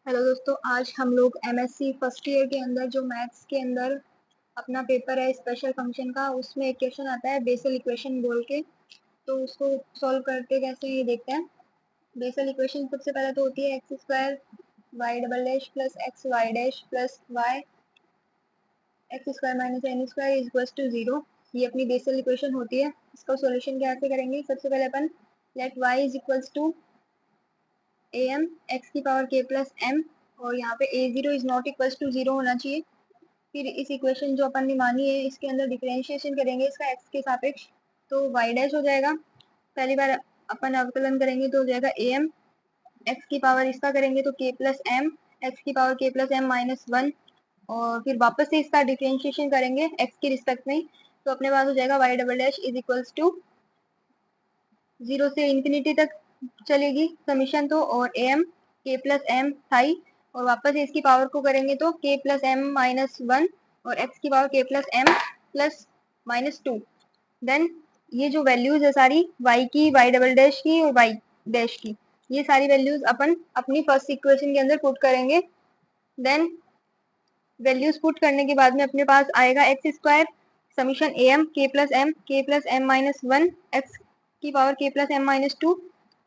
Hello दोस्तों, आज हम लोग एमएससी फर्स्ट ईयर के अंदर जो मैथ्स के अंदर अपना पेपर है स्पेशल फंक्शन का, उसमें एक क्वेश्चन आता है बेसल इक्वेशन बोल के। तो उसको सॉल्व करते कैसे हैं ये देखते हैं। बेसल इक्वेशन सबसे पहले तो होती है x square y double dash plus x y dash plus y x square minus n square is equals to 0। ये अपनी बेसल इक्वेशन होती है। इसका सॉल्यूशन कैसे करेंगे? सबसे पहले अपन let y is equals to a m x की पावर के प्लस एम, और यहाँ पे a zero is not equals to 0 होना चाहिए। फिर इस इक्वेशन जो अपन ने मानी है इसके अंदर डिफरेंशिएशन करेंगे इसका एक्स के सापेक्ष, तो वाई डैश हो जाएगा। पहली बार अपन अवकलन करेंगे तो हो जाएगा ए एम एक्स की पावर इसका करेंगे तो के प्लस एम एक्स की पावर के प्लस एम माइनस 1, और फिर वापस से इसका डिफरेंशिएशन करेंगे एक्स के रिस्पेक्ट में, तो अपने पास हो जाएगा y double dash is equals to 0 से इंफिनिटी तक चलेगी समीशन, तो और a m k plus m थाई, और वापस इसकी पावर को करेंगे तो के प्लस एम माइनस 1 और एक्स की पावर के plus m plus minus 2। Then ये जो वैल्यूज है सारी y की, y डबल डैश की और y डैश की, ये सारी वैल्यूज अपन अपनी फर्स्ट इक्वेशन के अंदर पुट करेंगे। देन वैल्यूज पुट करने के बाद में अपने पास आएगा x square summation a m k plus m minus 1 x की पावर के प्लस एम माइनस 2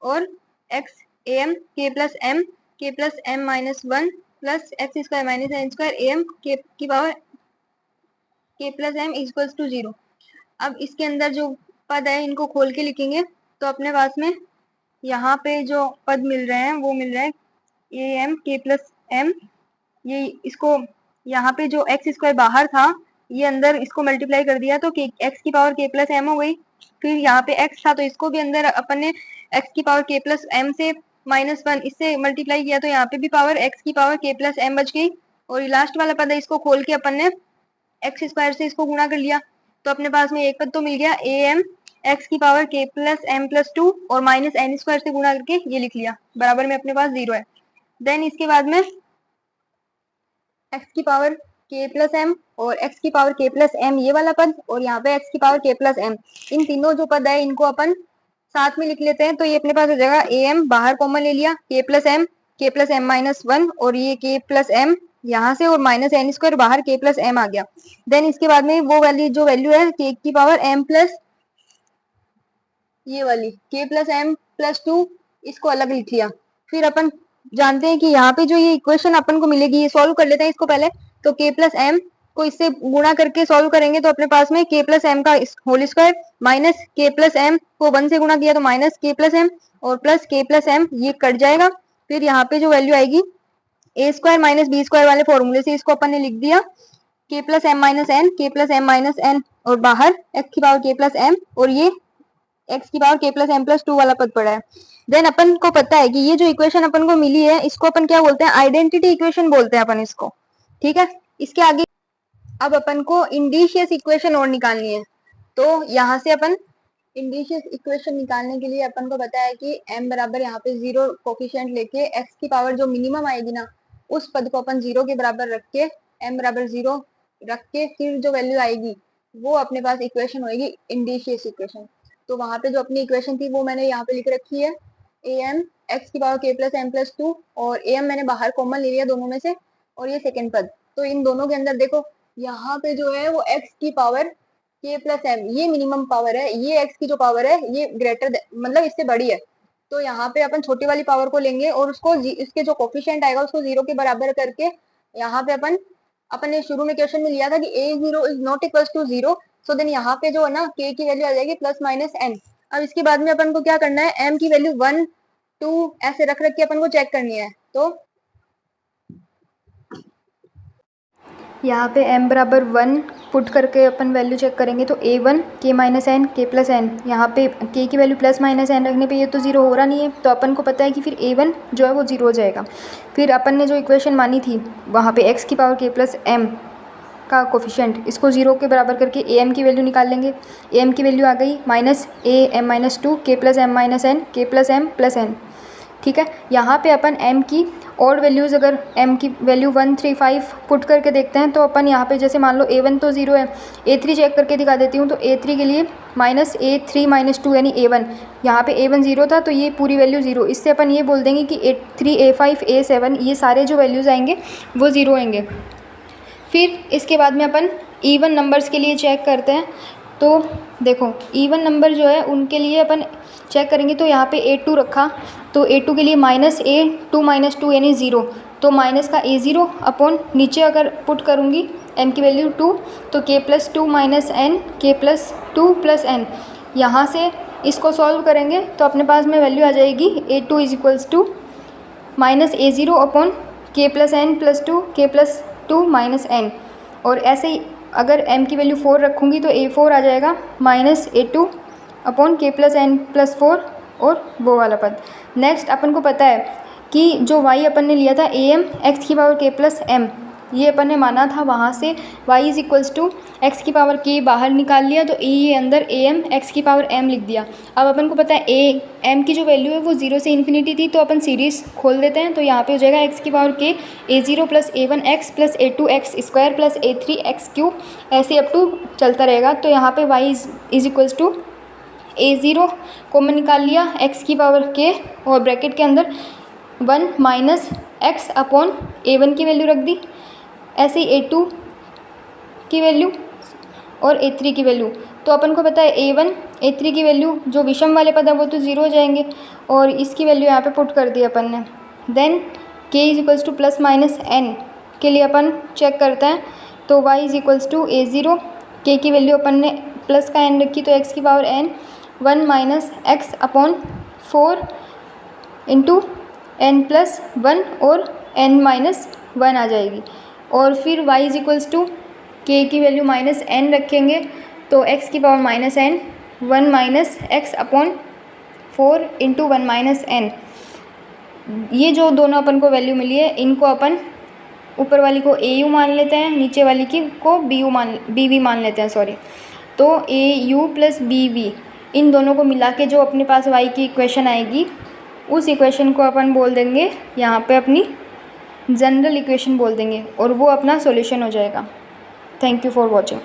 और x a m k plus m minus 1 plus x square minus n square a m k की पावर के plus M equals to 0। अब इसके अंदर जो पद है इनको खोल के लिखेंगे तो अपने पास में यहाँ पे जो पद मिल रहे हैं वो मिल रहा है ए एम के प्लस एम, ये इसको यहाँ पे जो एक्स स्क्वायर बाहर था ये अंदर इसको मल्टीप्लाई कर दिया तो एक्स की पावर के प्लस एम हो गई। फिर यहाँ पे एक्स था तो इसको भी अंदर अपन ने एक्स की पावर के प्लस एम से माइनस 1 इससे मल्टीप्लाई किया तो यहाँ पे भी पावर एक्स की पावर के प्लस एम बच गई। और लास्ट वाला पद है इसको खोल के अपन ने एक्स स्क्वायर से इसको गुणा कर लिया तो अपने पास में एक पद तो मिल गया ए एम एक्स की पावर के प्लस एम प्लस 2 और माइनस एन स्क्वायर से गुणा करके ये लिख लिया, बराबर में अपने पास 0 है। देन इसके बाद में एक्स की पावर के प्लस एम और एक्स की पावर के प्लस एम ये वाला पद, और यहाँ पे एक्स की पावर के प्लस एम, इन तीनों जो पद है इनको अपन साथ में लिख लेते हैं। तो ये अपने पास हो जाएगा ए एम बाहर कॉमन ले लिया के प्लस एम माइनस 1 और ये के प्लस एम यहाँ से और माइनस एन स्क्वायर बाहर के प्लस एम आ गया। देन इसके बाद में वो वाली जो वैल्यू है के की पावर एम प्लस ये वाली के प्लस एम प्लस 2 इसको अलग लिख लिया। फिर अपन जानते हैं कि यहाँ पे जो ये इक्वेशन अपन को मिलेगी ये सॉल्व कर लेते हैं इसको पहले। तो के प्लस एम को इससे गुणा करके सॉल्व करेंगे तो अपने पास में के प्लस एम का होल स्क्वायर माइनस के प्लस एम को 1 से गुणा किया तो माइनस के प्लस एम और प्लस के प्लस एम ये कट जाएगा। फिर यहाँ पे जो वैल्यू आएगी ए स्क्वायर माइनस बी स्क्वायर वाले फॉर्मूले से इसको अपन ने लिख दिया के प्लस एम माइनस एन और बाहर एक्स की पावर के प्लस एम और ये एक्स की पावर के प्लस एम प्लस 2 वाला पद पड़ा है। देन अपन को पता है कि ये जो इक्वेशन अपन को मिली है इसको अपन क्या बोलते हैं, आइडेंटिटी इक्वेशन बोलते हैं अपन इसको, ठीक है। इसके आगे अब अपन को इंडिशियस इक्वेशन और निकालनी है। तो यहाँ से अपन इंडिशियस इक्वेशन निकालने के लिए अपन को पता है कि m बराबर यहाँ पे 0 कोफिशिएंट लेके x की पावर जो मिनिमम आएगी ना उस पद को अपन 0 के बराबर रख के m बराबर 0 रख के फिर जो वैल्यू आएगी वो अपने पास इक्वेशन होगी इंडिशियस इक्वेशन। तो वहां पे जो अपनी इक्वेशन थी वो मैंने यहाँ पे लिख रखी है ए एम एक्स की पावर के प्लस एम प्लस 2 और ए एम मैंने बाहर कॉमन ले लिया दोनों में से और ये सेकेंड पद। तो इन दोनों के अंदर देखो यहाँ पे जो है वो एक्स की पावर के प्लस एम ये मिनिमम पावर है, ये एक्स की जो पावर है ये ग्रेटर मतलब इससे बड़ी है। तो यहाँ पे अपन छोटी वाली पावर को लेंगे और उसको इसके जो कोफिशिएंट आएगा उसको 0 के बराबर करके यहाँ पे अपन ने शुरू में क्वेश्चन में लिया था कि a zero is not equal to 0। So then यहाँ पे जो है ना के की वैल्यू आ जाएगी प्लस माइनस एन। अब इसके बाद में अपन को क्या करना है, एम की वैल्यू 1 2 ऐसे रख के अपन को चेक करनी है। तो यहाँ पे m बराबर 1 पुट करके अपन वैल्यू चेक करेंगे तो a1 k minus n k plus N, यहाँ पे k की वैल्यू प्लस माइनस एन रखने पे ये तो 0 हो रहा नहीं है तो अपन को पता है कि फिर a1 जो है वो 0 हो जाएगा। फिर अपन ने जो इक्वेशन मानी थी वहाँ पे x की पावर k प्लस एम का कोफिशिएंट इसको 0 के बराबर करके am की वैल्यू निकाल लेंगे। am की वैल्यू आ गई minus a m minus 2 k plus m minus n k plus m plus n. ठीक है। यहाँ पे अपन m की ऑड वैल्यूज़, अगर m की वैल्यू 1 3 5 पुट करके देखते हैं तो अपन यहाँ पे जैसे मान लो a1 तो 0 है, a3 चेक करके दिखा देती हूँ। तो a3 के लिए -a3 -2 यानी a1, यहाँ पे a1 0 था तो ये पूरी वैल्यू 0। इससे अपन ये बोल देंगे कि a3 a5 a7 ये सारे जो वैल्यूज़ आएंगे वो 0 आएंगे। फिर इसके बाद में अपन इवन नंबर्स के लिए चेक करते हैं। तो देखो इवन नंबर जो है उनके लिए अपन चेक करेंगे। तो यहाँ पे a2 रखा, तो a2 के लिए -a2 -2 यानी 0। तो माइनस का a0 अपॉन नीचे अगर पुट करूँगी n की वैल्यू 2 तो k+2 - n k+2 + n। यहाँ से इसको सॉल्व करेंगे तो अपने पास में वैल्यू आ जाएगी a2 = -a0 upon k+n+2 k+2 - n। और ऐसे ही अगर m की वैल्यू 4 रखूँगी तो a4 आ जाएगा -a2 अपॉन k+n+4 और वो वाला पद। नेक्स्ट अपन को पता है कि जो y अपन ने लिया था am x⁻k + m, ये अपन ने माना था, वहाँ से y = x⁻k बाहर निकाल लिया तो ये अंदर am x⁻m लिख दिया। अब अपन को पता है m की जो वैल्यू है वो 0 से इन्फिनिटी थी, तो अपन सीरीज़ खोल देते हैं। तो यहाँ पे हो जाएगा x⁻k a0 + a1x + a2x² + a3x³ ऐसे अप टू चलता रहेगा। तो यहाँ पे y = a0 कॉमन निकाल लिया x⁻k और ब्रैकेट के अंदर 1 - x अपॉन a1 की वैल्यू रख दी, ऐसे ही a2 की वैल्यू और a3 की वैल्यू। तो अपन को पता है a1 a3 की वैल्यू जो विषम वाले पद है वो तो 0 हो जाएंगे और इसकी वैल्यू यहाँ पे पुट कर दी अपन ने। देन k = ±n के लिए अपन चेक करते हैं। तो y = a0, k की वैल्यू अपन ने प्लस का n रखी तो x⁻n 1 - x अपॉन 4 × n+1 और n-1 आ जाएगी। और फिर y = k की वैल्यू -n रखेंगे तो x⁻n 1 - x अपॉन 4 × 1 - n। ये जो दोनों अपन को वैल्यू मिली है इनको अपन ऊपर वाली को au मान लेते हैं, नीचे वाली की को bv मान लेते हैं, सॉरी। तो au + bv इन दोनों को मिला के जो अपने पास y की इक्वेशन आएगी उस इक्वेशन को अपन बोल देंगे यहाँ पे अपनी जनरल इक्वेशन बोल देंगे और वो अपना सॉल्यूशन हो जाएगा। Thank you for watching.